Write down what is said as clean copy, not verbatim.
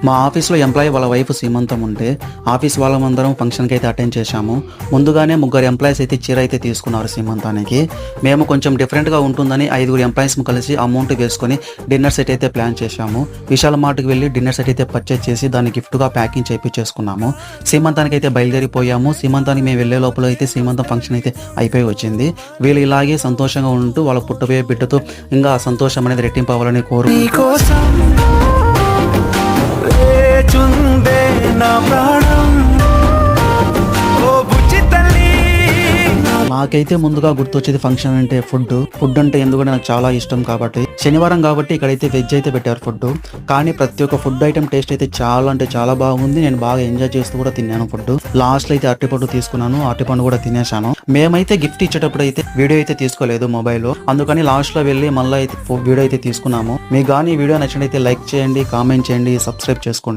మా ఆఫీస్లో ఎంప్లాయీ వాళ్ళ వైఫ్ సీమంతం ఉంటే ఆఫీస్ వాళ్ళమందరం ఫంక్షన్కి అయితే అటెండ్ చేశాము. ముందుగానే 3 ఎంప్లాయీస్ అయితే చీర అయితే తీసుకున్నారు సీమంతానికి. మేము కొంచెం డిఫరెంట్గా ఉంటుందని 5 ఎంప్లాయీస్ కలిసి అమౌంట్ వేసుకొని డిన్నర్ సెట్ అయితే ప్లాన్ చేశాము. విశాల్ మార్ట్కి వెళ్ళి డిన్నర్ సెట్ అయితే పర్చేజ్ చేసి దాన్ని గిఫ్ట్గా ప్యాకింగ్ చేయించేసుకున్నాము. సీమంతానికి అయితే బయలుదేరిపోయాము. సీమంతానికి మేము వెళ్ళే లోపల అయితే సీమంతం ఫంక్షన్ అయితే అయిపోయి వచ్చింది. వీళ్ళు ఇలాగే సంతోషంగా ఉంటూ వాళ్ళ పుట్టబోయే బిడ్డతో ఇంకా సంతోషం అనేది రెట్టింపు అవ్వాలని కోరు నాకైతే ముందుగా గుర్తొచ్చేది ఫంక్షన్ అంటే ఫుడ్ అంటే ఎందుకంటే నాకు చాలా ఇష్టం కాబట్టి శనివారం కాబట్టి ఇక్కడైతే వెజ్ అయితే పెట్టారు ఫుడ్. కానీ ప్రతి ఒక్క ఫుడ్ ఐటమ్ టేస్ట్ అయితే చాలా అంటే చాలా బాగుంది. నేను బాగా ఎంజాయ్ చేస్తూ కూడా తిన్నాను ఫుడ్. లాస్ట్ లో అయితే అరటిపండు తీసుకున్నాను, అరటిపండు కూడా తినేశాను. మేమైతే గిఫ్ట్ ఇచ్చేటప్పుడు అయితే వీడియో అయితే తీసుకోలేదు మొబైల్, అందుకని లాస్ట్ లో వెళ్ళి మళ్ళీ అయితే వీడియో అయితే తీసుకున్నాము. మీకు కానీ ఈ వీడియో నచ్చినట్లయితే లైక్ చేయండి, కామెంట్ చేయండి, సబ్స్క్రైబ్ చేసుకోండి.